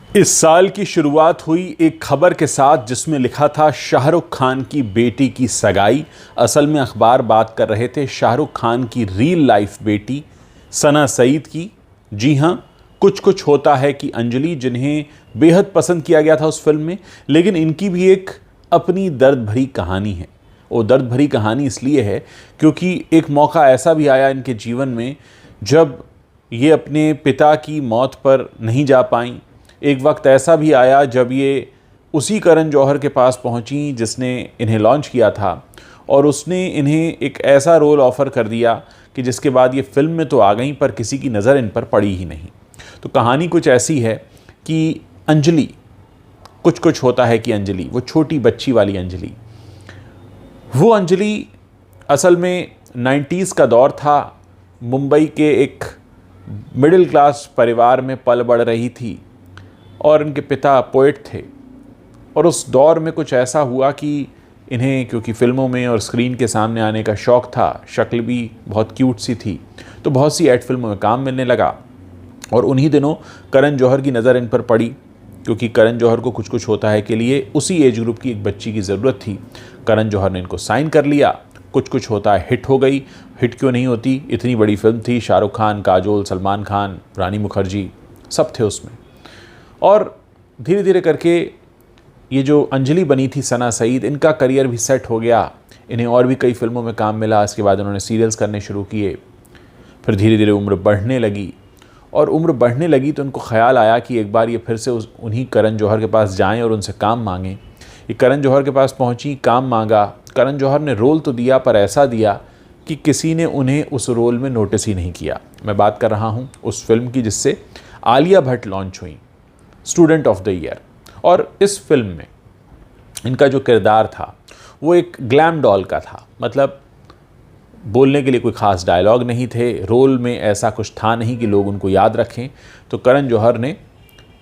इस साल की शुरुआत हुई एक खबर के साथ जिसमें लिखा था शाहरुख खान की बेटी की सगाई। असल में अखबार बात कर रहे थे शाहरुख खान की रियल लाइफ बेटी सना सईद की। जी हाँ, कुछ कुछ होता है कि अंजलि, जिन्हें बेहद पसंद किया गया था उस फिल्म में, लेकिन इनकी भी एक अपनी दर्द भरी कहानी है। वो दर्द भरी कहानी इसलिए है क्योंकि एक मौका ऐसा भी आया इनके जीवन में जब ये अपने पिता की मौत पर नहीं जा पाईं। एक वक्त ऐसा भी आया जब ये उसी करण जौहर के पास पहुंची जिसने इन्हें लॉन्च किया था, और उसने इन्हें एक ऐसा रोल ऑफ़र कर दिया कि जिसके बाद ये फिल्म में तो आ गई पर किसी की नज़र इन पर पड़ी ही नहीं। तो कहानी कुछ ऐसी है कि अंजलि, कुछ कुछ होता है कि अंजलि, वो छोटी बच्ची वाली अंजलि, वो अंजलि असल में 90s का दौर था। मुंबई के एक मिडिल क्लास परिवार में पल बढ़ रही थी और इनके पिता पोएट थे। और उस दौर में कुछ ऐसा हुआ कि इन्हें, क्योंकि फ़िल्मों में और स्क्रीन के सामने आने का शौक़ था, शक्ल भी बहुत क्यूट सी थी, तो बहुत सी एड फिल्मों में काम मिलने लगा। और उन्हीं दिनों करण जौहर की नज़र इन पर पड़ी क्योंकि करण जौहर को कुछ कुछ होता है के लिए उसी एज ग्रुप की एक बच्ची की ज़रूरत थी। करण जौहर ने इनको साइन कर लिया। कुछ कुछ होता है हिट हो गई। हिट क्यों नहीं होती, इतनी बड़ी फिल्म थी, शाहरुख खान, काजोल, सलमान खान, रानी मुखर्जी सब थे उसमें। और धीरे धीरे करके ये जो अंजलि बनी थी सना सईद, इनका करियर भी सेट हो गया। इन्हें और भी कई फिल्मों में काम मिला। इसके बाद उन्होंने सीरियल्स करने शुरू किए। फिर धीरे धीरे उम्र बढ़ने लगी, और उम्र बढ़ने लगी तो उनको ख्याल आया कि एक बार ये फिर से उन्हीं करण जौहर के पास जाएं और उनसे काम मांगें। ये करण जौहर के पास पहुंची, काम मांगा। करण जौहर ने रोल तो दिया पर ऐसा दिया कि किसी ने उन्हें उस रोल में नोटिस ही नहीं किया। मैं बात कर रहा हूँ उस फिल्म की जिससे आलिया भट्ट लॉन्च हुई, स्टूडेंट ऑफ द ईयर। और इस फिल्म में इनका जो किरदार था वो एक ग्लैम डॉल का था। मतलब बोलने के लिए कोई ख़ास डायलॉग नहीं थे, रोल में ऐसा कुछ था नहीं कि लोग उनको याद रखें। तो करण जौहर ने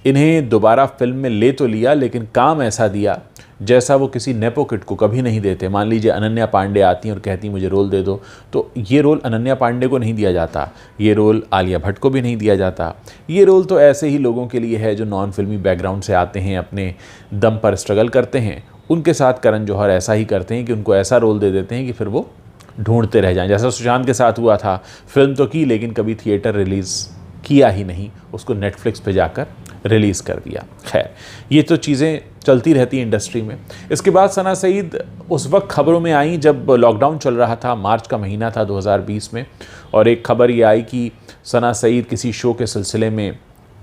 इन्हें दोबारा फिल्म में ले तो लिया, लेकिन काम ऐसा दिया जैसा वो किसी नेपो किड को कभी नहीं देते। मान लीजिए अनन्या पांडे आती हैं और कहती मुझे रोल दे दो, तो ये रोल अनन्या पांडे को नहीं दिया जाता, ये रोल आलिया भट्ट को भी नहीं दिया जाता। ये रोल तो ऐसे ही लोगों के लिए है जो नॉन फिल्मी बैकग्राउंड से आते हैं, अपने दम पर स्ट्रगल करते हैं। उनके साथ करण जौहर ऐसा ही करते हैं कि उनको ऐसा रोल दे देते हैं कि फिर वो ढूंढते रह जाएं। जैसा सुशांत के साथ हुआ था, फिल्म तो की लेकिन कभी थिएटर रिलीज़ किया ही नहीं, उसको नेटफ्लिक्स पे जाकर रिलीज़ कर दिया। खैर, ये तो चीज़ें चलती रहती हैं इंडस्ट्री में। इसके बाद सना सईद उस वक्त खबरों में आई जब लॉकडाउन चल रहा था, मार्च का महीना था 2020 में, और एक खबर ये आई कि सना सईद किसी शो के सिलसिले में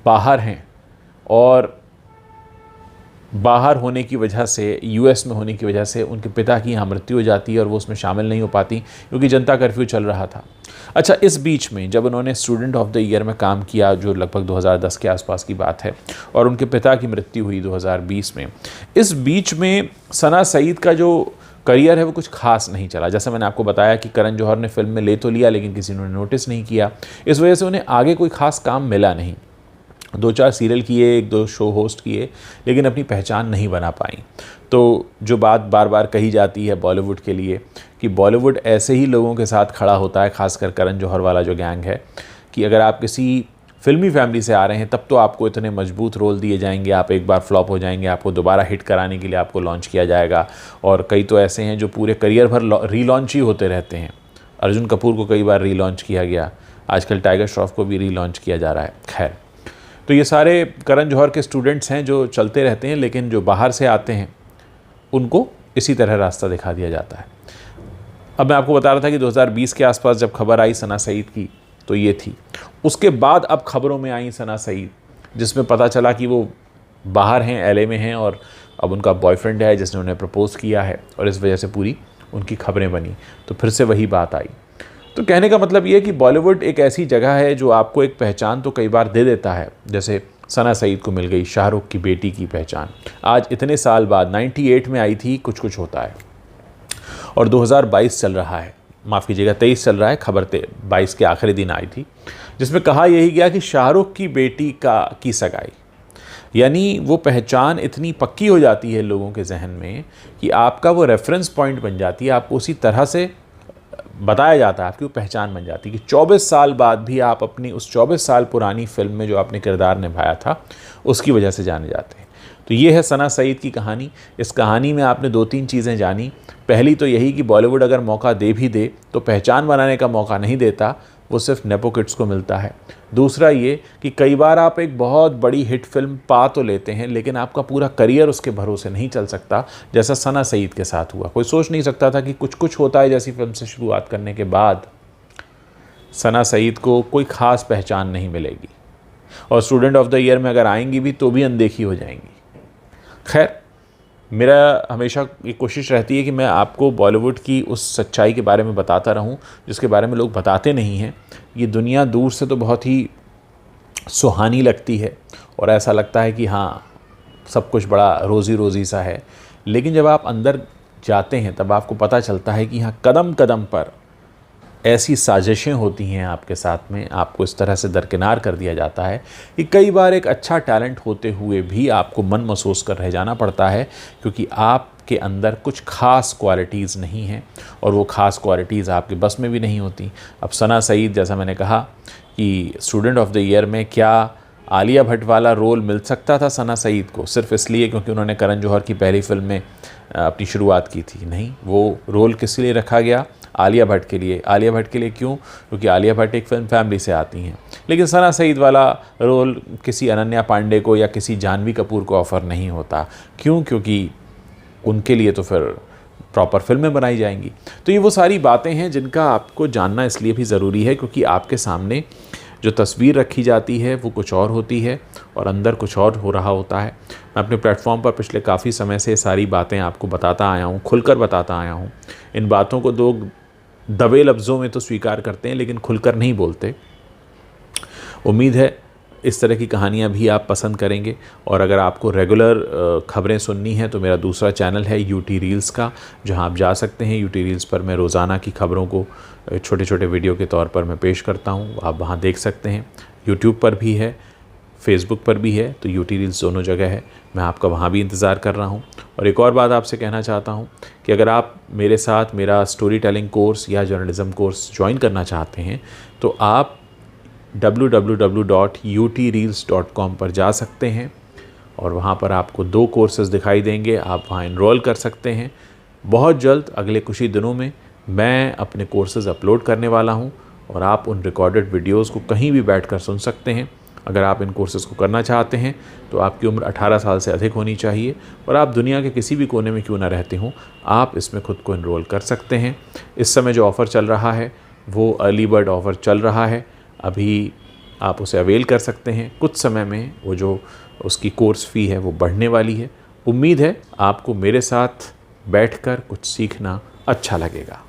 बाहर हैं, और बाहर होने की वजह से, यूएस में होने की वजह से उनके पिता की यहाँ मृत्यु हो जाती है और वो उसमें शामिल नहीं हो पाती क्योंकि जनता कर्फ्यू चल रहा था। अच्छा, इस बीच में जब उन्होंने स्टूडेंट ऑफ द ईयर में काम किया, जो लगभग 2010 के आसपास की बात है, और उनके पिता की मृत्यु हुई 2020 में, इस बीच में सना सईद का जो करियर है वो कुछ खास नहीं चला। जैसे मैंने आपको बताया कि करण जौहर ने फिल्म में ले तो लिया लेकिन किसी ने नोटिस नहीं किया। इस वजह से उन्हें आगे कोई खास काम मिला नहीं। 2-4 सीरियल किए, 1-2 शो होस्ट किए, लेकिन अपनी पहचान नहीं बना पाई। तो जो बात बार बार कही जाती है बॉलीवुड के लिए कि बॉलीवुड ऐसे ही लोगों के साथ खड़ा होता है, खासकर करण जौहर वाला जो गैंग है, कि अगर आप किसी फिल्मी फैमिली से आ रहे हैं तब तो आपको इतने मजबूत रोल दिए जाएंगे, आप एक बार फ्लॉप हो जाएंगे, आपको दोबारा हिट कराने के लिए आपको लॉन्च किया जाएगा। और कई तो ऐसे हैं जो पूरे करियर भर रीलॉन्च ही होते रहते हैं। अर्जुन कपूर को कई बार रीलॉन्च किया गया, आजकल टाइगर श्रॉफ को भी रीलॉन्च किया जा रहा है। खैर, तो ये सारे करण जौहर के स्टूडेंट्स हैं जो चलते रहते हैं, लेकिन जो बाहर से आते हैं उनको इसी तरह रास्ता दिखा दिया जाता है। अब मैं आपको बता रहा था कि 2020 के आसपास जब खबर आई सना सईद की तो ये थी। उसके बाद अब खबरों में आई सना सईद, जिसमें पता चला कि वो बाहर हैं, एलए में हैं, और अब उनका बॉयफ्रेंड है जिसने उन्हें प्रपोज़ किया है, और इस वजह से पूरी उनकी खबरें बनी। तो फिर से वही बात आई। तो कहने का मतलब ये है कि बॉलीवुड एक ऐसी जगह है जो आपको एक पहचान तो कई बार दे देता है, जैसे सना सईद को मिल गई शाहरुख की बेटी की पहचान। आज इतने साल बाद 98 में आई थी कुछ कुछ होता है, और 2022 चल रहा है, माफ़ कीजिएगा 23 चल रहा है, खबर 22 के आखिरी दिन आई थी, जिसमें कहा यही गया कि शाहरुख की बेटी की सगाई। यानी वो पहचान इतनी पक्की हो जाती है लोगों के जहन में कि आपका वो रेफरेंस पॉइंट बन जाती है, आपको उसी तरह से बताया जाता है, आपकी वो पहचान बन जाती है कि 24 साल बाद भी आप अपनी उस 24 साल पुरानी फिल्म में जो आपने किरदार निभाया था उसकी वजह से जाने जाते हैं। तो ये है सना सईद की कहानी। इस कहानी में आपने 2-3 चीज़ें जानी। पहली तो यही कि बॉलीवुड अगर मौका दे भी दे तो पहचान बनाने का मौका नहीं देता, वो सिर्फ नेपो किड्स को मिलता है। दूसरा ये कि कई बार आप एक बहुत बड़ी हिट फिल्म पा तो लेते हैं, लेकिन आपका पूरा करियर उसके भरोसे नहीं चल सकता, जैसा सना सईद के साथ हुआ। कोई सोच नहीं सकता था कि कुछ कुछ होता है जैसी फिल्म से शुरुआत करने के बाद सना सईद को कोई ख़ास पहचान नहीं मिलेगी, और स्टूडेंट ऑफ द ईयर में अगर आएंगी भी तो भी अनदेखी हो जाएंगी। खैर, मेरा हमेशा ये कोशिश रहती है कि मैं आपको बॉलीवुड की उस सच्चाई के बारे में बताता रहूं जिसके बारे में लोग बताते नहीं हैं। ये दुनिया दूर से तो बहुत ही सुहानी लगती है और ऐसा लगता है कि हाँ, सब कुछ बड़ा रोज़ी रोज़ी सा है, लेकिन जब आप अंदर जाते हैं तब आपको पता चलता है कि यहाँ कदम कदम पर ऐसी साजिशें होती हैं आपके साथ में, आपको इस तरह से दरकिनार कर दिया जाता है कि कई बार एक अच्छा टैलेंट होते हुए भी आपको मन महसूस कर रह जाना पड़ता है, क्योंकि आपके अंदर कुछ ख़ास क्वालिटीज़ नहीं हैं और वो ख़ास क्वालिटीज़ आपके बस में भी नहीं होती। अब सना सईद, जैसा मैंने कहा कि स्टूडेंट ऑफ द ईयर में क्या आलिया भट्ट वाला रोल मिल सकता था सना सईद को सिर्फ इसलिए क्योंकि उन्होंने करण जौहर की पहली फिल्म में अपनी शुरुआत की थी? नहीं, वो रोल किस लिए रखा गया? आलिया भट्ट के लिए। आलिया भट्ट के लिए क्यों? क्योंकि आलिया भट्ट एक फिल्म फैमिली से आती हैं। लेकिन सना सईद वाला रोल किसी अनन्या पांडे को या किसी जानवी कपूर को ऑफ़र नहीं होता। क्यों? क्योंकि उनके लिए तो फिर प्रॉपर फिल्में बनाई जाएंगी। तो ये वो सारी बातें हैं जिनका आपको जानना इसलिए भी ज़रूरी है क्योंकि आपके सामने जो तस्वीर रखी जाती है वो कुछ और होती है और अंदर कुछ और हो रहा होता है। मैं अपने प्लेटफॉर्म पर पिछले काफ़ी समय से सारी बातें आपको बताता आया हूँ, खुलकर बताता आया हूँ। इन बातों को लोग दबे लफ्ज़ों में तो स्वीकार करते हैं लेकिन खुलकर नहीं बोलते। उम्मीद है इस तरह की कहानियाँ भी आप पसंद करेंगे। और अगर आपको रेगुलर खबरें सुननी हैं तो मेरा दूसरा चैनल है यूटी रील्स का, जहां आप जा सकते हैं। यूटी रील्स पर मैं रोज़ाना की खबरों को छोटे छोटे वीडियो के तौर पर मैं पेश करता हूं, आप वहां देख सकते हैं। यूट्यूब पर भी है, फेसबुक पर भी है, तो यूटी रील्स दोनों जगह है। मैं आपका वहाँ भी इंतज़ार कर रहा हूँ। और एक और बात आपसे कहना चाहता हूँ कि अगर आप मेरे साथ मेरा स्टोरी टेलिंग कोर्स या जर्नलिज़म कोर्स ज्वाइन करना चाहते हैं तो आप www.utreels.com पर जा सकते हैं और वहाँ पर आपको 2 कोर्सेज़ दिखाई देंगे। आप वहाँ इनरोल कर सकते हैं। बहुत जल्द अगले कुछ ही दिनों में मैं अपने कोर्सेज़ अपलोड करने वाला हूँ और आप उन रिकॉर्डेड वीडियोज़ को कहीं भी बैठकर सुन सकते हैं। अगर आप इन कोर्सेज़ को करना चाहते हैं तो आपकी उम्र 18 साल से अधिक होनी चाहिए और आप दुनिया के किसी भी कोने में क्यों ना रहते हों, आप इसमें खुद को इनरोल कर सकते हैं। इस समय जो ऑफ़र चल रहा है वो अर्ली बर्ड ऑफ़र चल रहा है, अभी आप उसे अवेल कर सकते हैं। कुछ समय में वो जो उसकी कोर्स फ़ी है वो बढ़ने वाली है। उम्मीद है आपको मेरे साथ बैठकर कुछ सीखना अच्छा लगेगा।